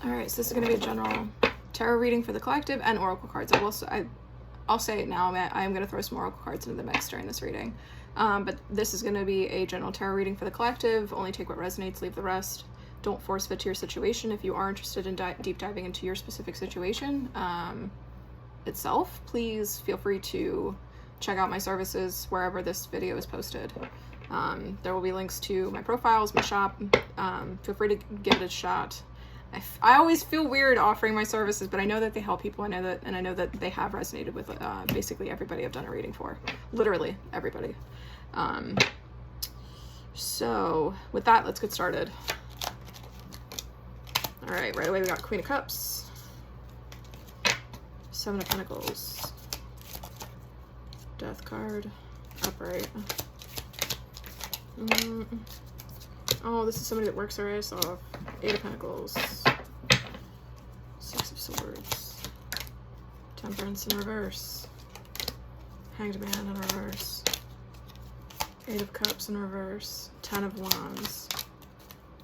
All right, so this is going to be a general tarot reading for the collective and oracle cards. I'll say it now. I'm going to throw some oracle cards into the mix during this reading. But this is going to be a general tarot reading for the collective. Only take what resonates, leave the rest. Don't force fit to your situation. If you are interested in deep diving into your specific situation itself, please feel free to check out my services wherever this video is posted. There will be links to my profiles, my shop. Feel free to give it a shot. I always feel weird offering my services, but I know that they help people. I know that they have resonated with basically everybody I've done a reading for. Literally everybody. So with that, let's get started. All right, right away we got Queen of Cups, Seven of Pentacles, Death card, upright. Oh, this is somebody that works their ass off. Eight of Pentacles, Six of Swords, Temperance in reverse, Hanged Man in reverse, Eight of Cups in reverse, Ten of Wands,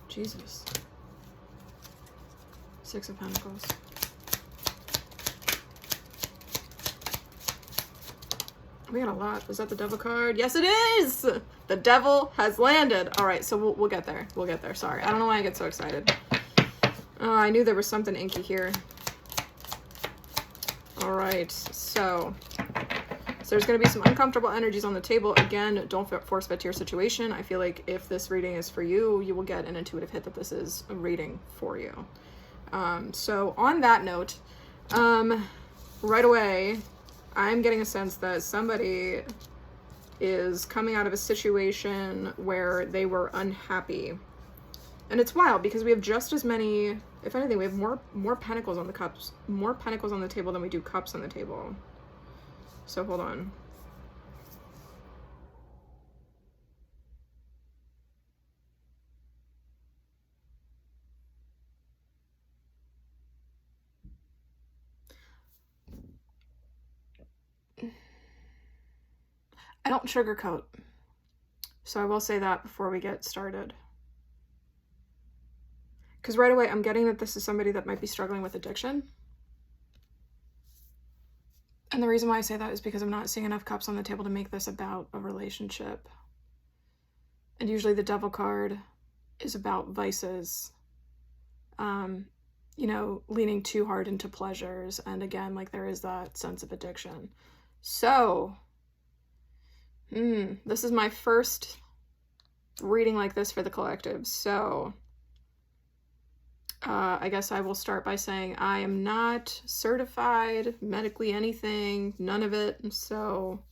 Jesus, Six of Pentacles. We got a lot. Is that the Devil card? Yes, it is! The Devil has landed. All right, so we'll get there. We'll get there. Sorry. I don't know why I get so excited. Oh, I knew there was something inky here. All right, so there's going to be some uncomfortable energies on the table. Again, don't force fit to your situation. I feel like if this reading is for you, you will get an intuitive hit that this is a reading for you. So on that note, right away, I'm getting a sense that somebody is coming out of a situation where they were unhappy. And it's wild because we have just as many, if anything, we have more pentacles on the cups, more pentacles on the table than we do cups on the table. So hold on. I don't sugarcoat. So I will say that before we get started. Because right away I'm getting that this is somebody that might be struggling with addiction. And the reason why I say that is because I'm not seeing enough cups on the table to make this about a relationship. And usually the Devil card is about vices. You know, leaning too hard into pleasures. And again, like there is that sense of addiction. So, this is my first reading like this for the collective. So, I guess I will start by saying I am not certified medically anything, none of it. So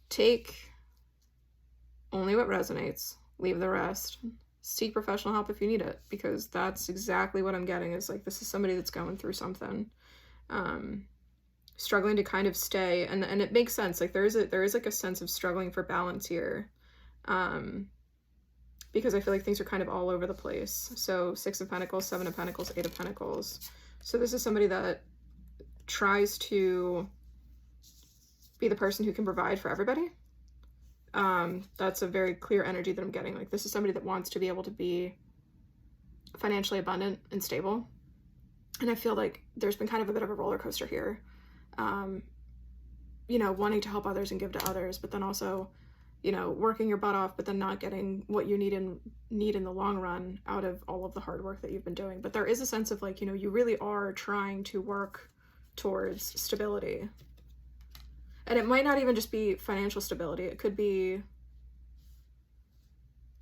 take only what resonates, leave the rest. Seek professional help if you need it, because that's exactly what I'm getting is like, this is somebody that's going through something, struggling to kind of stay. And it makes sense. Like there is like a sense of struggling for balance here. Because I feel like things are kind of all over the place. So Six of Pentacles, Seven of Pentacles, Eight of Pentacles. So this is somebody that tries to be the person who can provide for everybody. That's a very clear energy that I'm getting. Like this is somebody that wants to be able to be financially abundant and stable. And I feel like there's been kind of a bit of a roller coaster here. You know, wanting to help others and give to others, but then also, you know, working your butt off, but then not getting what you need in the long run out of all of the hard work that you've been doing. But there is a sense of like, you know, you really are trying to work towards stability. And it might not even just be financial stability. It could be,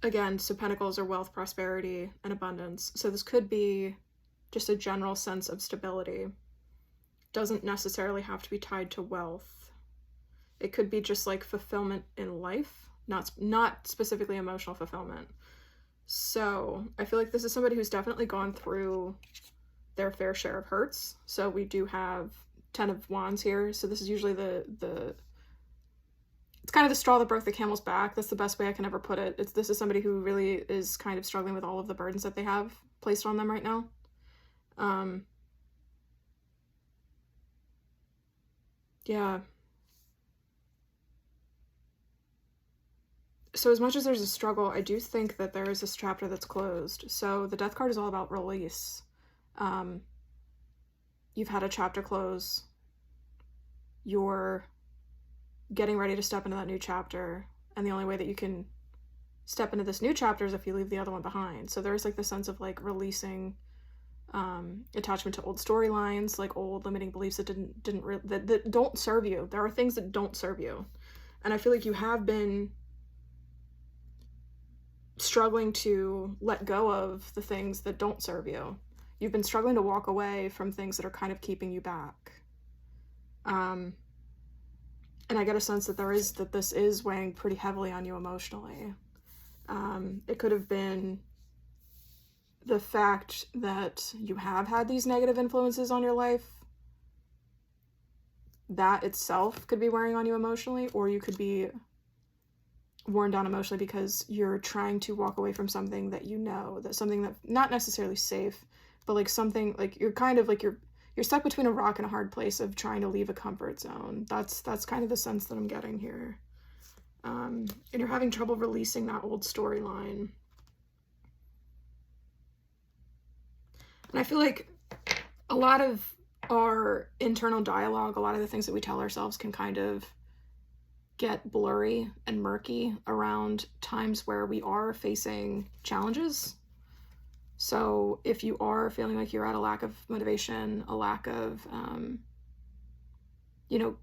again, so pentacles are wealth, prosperity, and abundance. So this could be just a general sense of stability. Doesn't necessarily have to be tied to wealth. It could be just like fulfillment in life, not specifically emotional fulfillment. So I feel like this is somebody who's definitely gone through their fair share of hurts. So we do have Ten of Wands here. So this is usually it's kind of the straw that broke the camel's back. That's the best way I can ever put it. This is somebody who really is kind of struggling with all of the burdens that they have placed on them right now. Yeah. So as much as there's a struggle, I do think that there is this chapter that's closed. So the Death card is all about release. You've had a chapter close. You're getting ready to step into that new chapter. And the only way that you can step into this new chapter is if you leave the other one behind. So there's like the sense of like releasing attachment to old storylines, like old limiting beliefs that that don't serve you. There are things that don't serve you. And I feel like you have been struggling to let go of the things that don't serve you. You've been struggling to walk away from things that are kind of keeping you back. And I get a sense that this is weighing pretty heavily on you emotionally. It could have been the fact that you have had these negative influences on your life. That itself could be wearing on you emotionally, or you could be worn down emotionally because you're trying to walk away from something that you know, that something that not necessarily safe, but like something like you're kind of like you're stuck between a rock and a hard place of trying to leave a comfort zone. That's kind of the sense that I'm getting here. And you're having trouble releasing that old storyline. And I feel like a lot of our internal dialogue, a lot of the things that we tell ourselves can kind of get blurry and murky around times where we are facing challenges. So if you are feeling like you're at a lack of motivation, a lack of,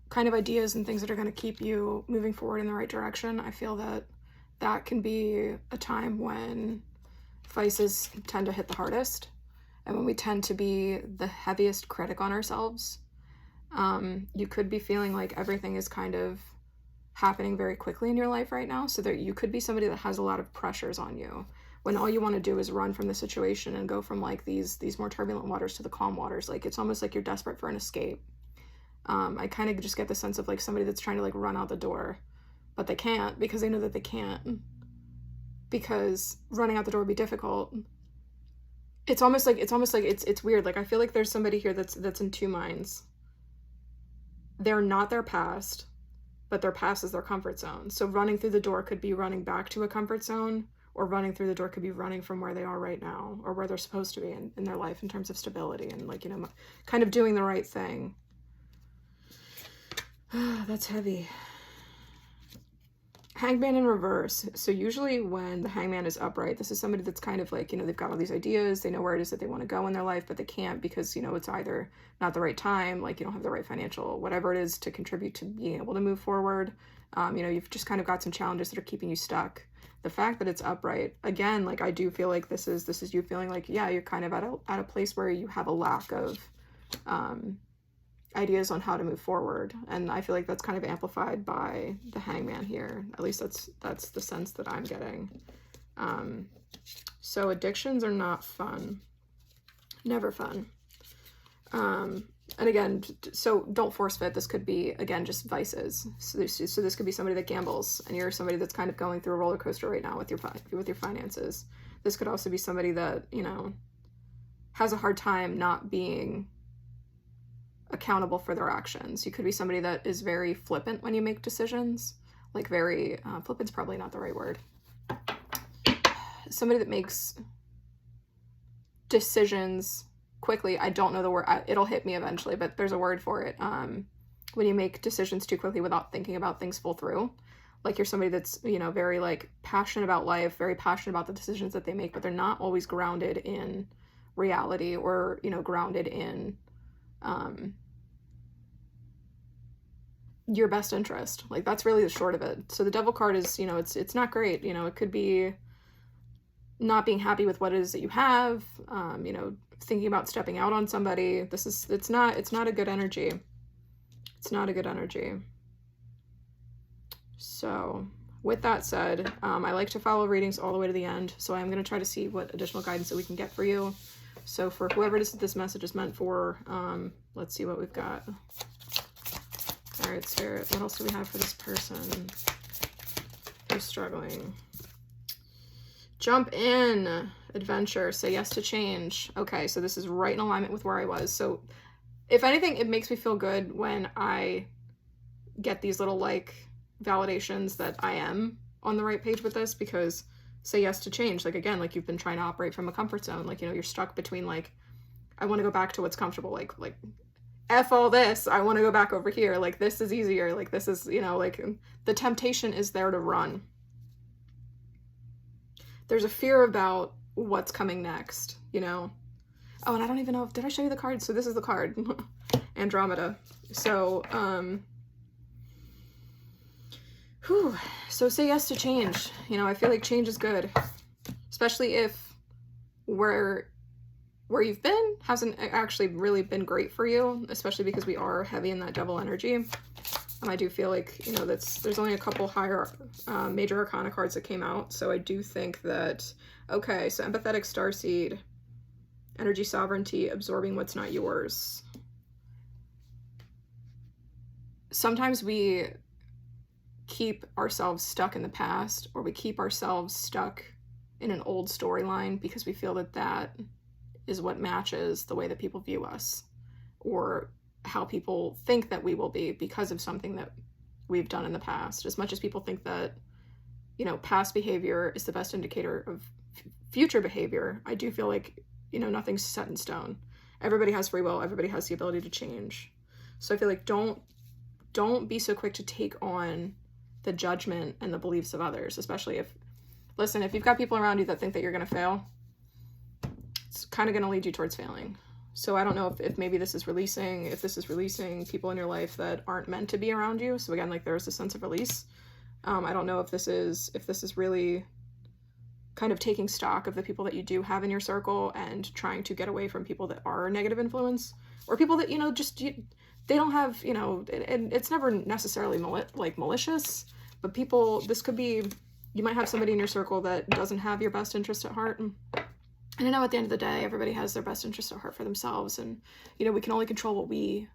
kind of ideas and things that are going to keep you moving forward in the right direction, I feel that that can be a time when vices tend to hit the hardest. And when we tend to be the heaviest critic on ourselves, you could be feeling like everything is kind of happening very quickly in your life right now. So that you could be somebody that has a lot of pressures on you, when all you want to do is run from the situation and go from like these more turbulent waters to the calm waters. Like it's almost like you're desperate for an escape. I kind of just get the sense of like somebody that's trying to like run out the door, but they can't because they know that they can't, because running out the door would be difficult. It's almost like it's weird. Like I feel like there's somebody here that's in two minds. They're not their past, but their past is their comfort zone. So running through the door could be running back to a comfort zone, or running through the door could be running from where they are right now, or where they're supposed to be in their life in terms of stability and like, kind of doing the right thing. That's heavy. Hangman in reverse. So usually when the hangman is upright, this is somebody that's kind of like, they've got all these ideas, they know where it is that they want to go in their life, but they can't because, it's either not the right time, like you don't have the right financial, whatever it is to contribute to being able to move forward. You've just kind of got some challenges that are keeping you stuck. The fact that it's upright, again, like I do feel like this is you feeling like, yeah, you're kind of at a place where you have a lack of ideas on how to move forward. And I feel like that's kind of amplified by the hangman here. At least that's the sense that I'm getting. So addictions are not fun. Never fun. And again, so don't force fit. This could be, again, just vices. So this could be somebody that gambles, and you're somebody that's kind of going through a roller coaster right now with your finances. This could also be somebody that, has a hard time not being accountable for their actions. You could be somebody that is very flippant when you make decisions. Like very, flippant's probably not the right word. Somebody that makes decisions quickly. I don't know the word. It'll hit me eventually, but there's a word for it. When you make decisions too quickly without thinking about things full through. Like you're somebody that's, very like passionate about life, very passionate about the decisions that they make, but they're not always grounded in reality or, grounded in your best interest. Like that's really the short of it. So the devil card is, it's not great. It could be not being happy with what it is that you have, thinking about stepping out on somebody. It's not a good energy. It's not a good energy. So with that said, I like to follow readings all the way to the end. So I'm going to try to see what additional guidance that we can get for you. So for whoever this message is meant for, let's see what we've got. All right, Spirit, what else do we have for this person who's struggling? Jump in, adventure, say yes to change. Okay, so this is right in alignment with where I was. So if anything, it makes me feel good when I get these little like validations that I am on the right page with this, because say yes to change. Like again, like you've been trying to operate from a comfort zone. Like, you're stuck between like, I want to go back to what's comfortable. Like F all this, I want to go back over here. Like, this is easier. Like, this is, you know, like, the temptation is there to run. There's a fear about what's coming next, you know? Oh, and I don't even know, did I show you the card? So this is the card, Andromeda. So, so say yes to change. You know, I feel like change is good, especially if where you've been hasn't actually really been great for you, especially because we are heavy in that devil energy. I do feel like, you know, there's only a couple higher major arcana cards that came out, so I do think that, okay, so empathetic starseed, energy sovereignty, absorbing what's not yours. Sometimes we keep ourselves stuck in the past, or we keep ourselves stuck in an old storyline because we feel that that is what matches the way that people view us, or how people think that we will be because of something that we've done in the past. As much as people think that, you know, past behavior is the best indicator of future behavior, I do feel like, you know, nothing's set in stone. Everybody has free will. Everybody has the ability to change. So I feel like don't be so quick to take on the judgment and the beliefs of others, especially if you've got people around you that think that you're going to fail, it's kind of going to lead you towards failing. So I don't know if maybe this is releasing people in your life that aren't meant to be around you. So again, like, there's a sense of release. I don't know if this is really kind of taking stock of the people that you do have in your circle and trying to get away from people that are a negative influence, or people that, you know, they don't have, you know, and it's never necessarily malicious, but this could be, you might have somebody in your circle that doesn't have your best interest at heart. And I know at the end of the day, everybody has their best interest at heart for themselves. And, you know, we can only control what we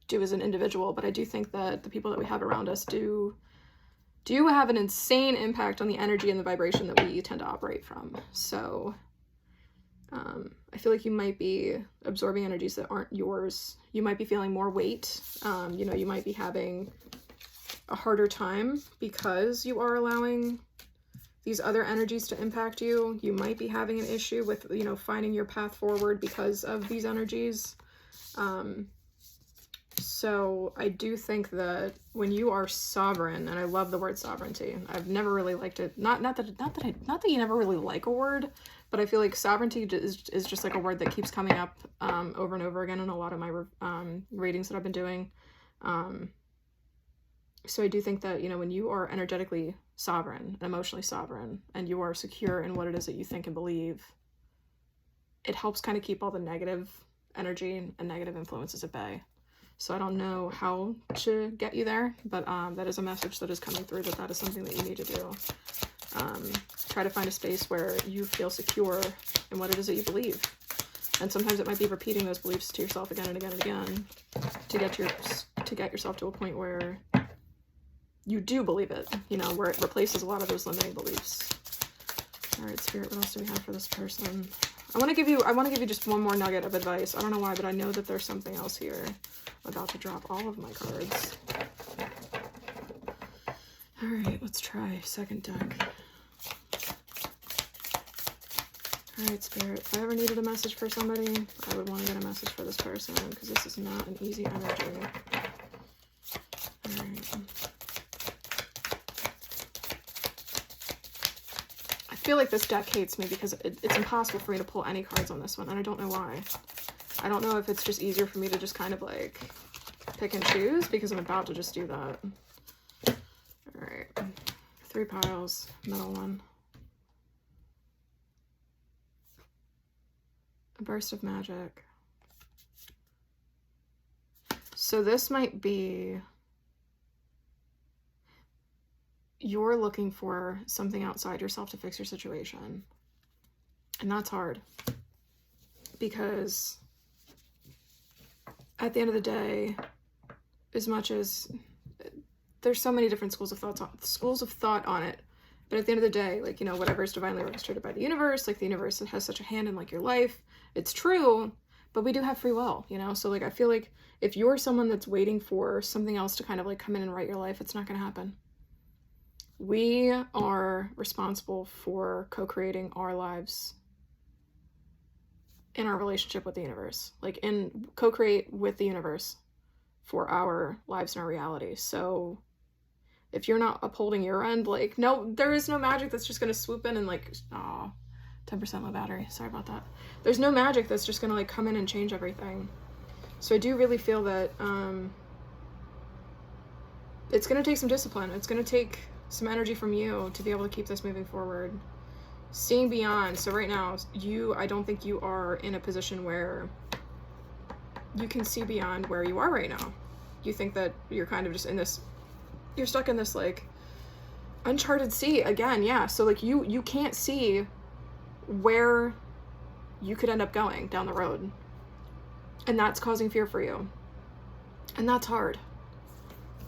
do as an individual. But I do think that the people that we have around us do have an insane impact on the energy and the vibration that we tend to operate from. So I feel like you might be absorbing energies that aren't yours. You might be feeling more weight. You know, you might be having a harder time because you are allowing these other energies to impact you. You might be having an issue with, you know, finding your path forward because of these energies. So I do think that when you are sovereign, and I love the word sovereignty, I've never really liked it. Not that you never really like a word, but I feel like sovereignty is just like a word that keeps coming up over and over again in a lot of my readings that I've been doing. So I do think that, you know, when you are energetically sovereign and emotionally sovereign, and you are secure in what it is that you think and believe, it helps kind of keep all the negative energy and negative influences at bay. So I don't know how to get you there, but that is a message that is coming through, that is something that you need to do. Try to find a space where you feel secure in what it is that you believe. And sometimes it might be repeating those beliefs to yourself again and again and again to get yourself to a point where you do believe it, you know, where it replaces a lot of those limiting beliefs. All right, Spirit, what else do we have for this person? I want to give you just one more nugget of advice. I don't know why, but I know that there's something else here. I'm about to drop all of my cards. All right, let's try second deck. All right, Spirit, if I ever needed a message for somebody, I would want to get a message for this person, because this is not an easy energy. All right. I feel like this deck hates me because it's impossible for me to pull any cards on this one, and I don't know why. I don't know if it's just easier for me to just kind of like pick and choose, because I'm about to just do that. All right, 3 piles, middle one. A burst of magic. So this might be, you're looking for something outside yourself to fix your situation. And that's hard, because at the end of the day, as much as there's so many different schools of thought on it, but at the end of the day, like, you know, whatever is divinely orchestrated by the universe, like, the universe has such a hand in, like, your life. It's true, but we do have free will, you know? So, like, I feel like if you're someone that's waiting for something else to kind of, like, come in and write your life, it's not going to happen. We are responsible for co-creating our lives. in our relationship with the universe, like in co-create with the universe for our lives and our reality. So if you're not upholding your end, like, no, there is no magic that's just gonna swoop in and like, oh, 10% low battery, sorry about that. There's no magic that's just gonna like come in and change everything. So I do really feel that it's gonna take some discipline. It's gonna take some energy from you to be able to keep this moving forward. Seeing beyond. So right now, I don't think you are in a position where you can see beyond where you are right now. You think that you're kind of just in this, you're stuck in this like uncharted sea again. Yeah. So like you can't see where you could end up going down the road. And that's causing fear for you. And that's hard.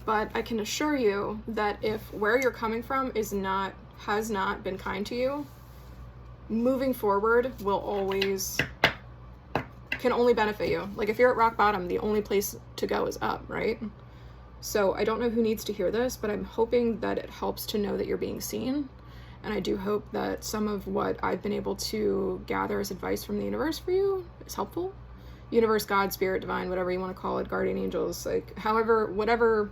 But I can assure you that if where you're coming from has not been kind to you, moving forward can only benefit you. Like if you're at rock bottom, the only place to go is up, right? So I don't know who needs to hear this, but I'm hoping that it helps to know that you're being seen. And I do hope that some of what I've been able to gather as advice from the universe for you is helpful. Universe, God, spirit, divine, whatever you want to call it, guardian angels, like however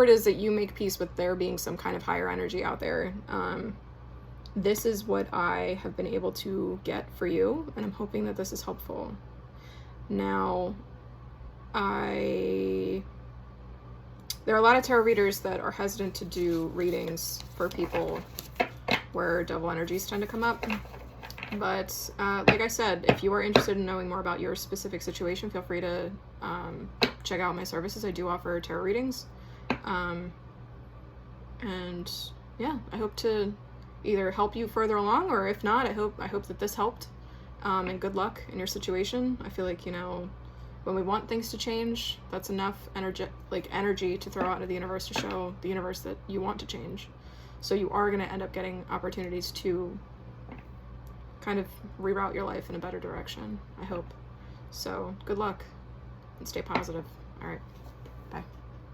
it is that you make peace with there being some kind of higher energy out there. This is what I have been able to get for you, and I'm hoping that this is helpful. Now, there are a lot of tarot readers that are hesitant to do readings for people where devil energies tend to come up. But like I said, if you are interested in knowing more about your specific situation, feel free to check out my services. I do offer tarot readings. And yeah, I hope to either help you further along, or if not, I hope that this helped. And good luck in your situation. I feel like, when we want things to change, that's enough energy to throw out into the universe to show the universe that you want to change. So you are going to end up getting opportunities to kind of reroute your life in a better direction, I hope. So good luck and stay positive. All right, bye.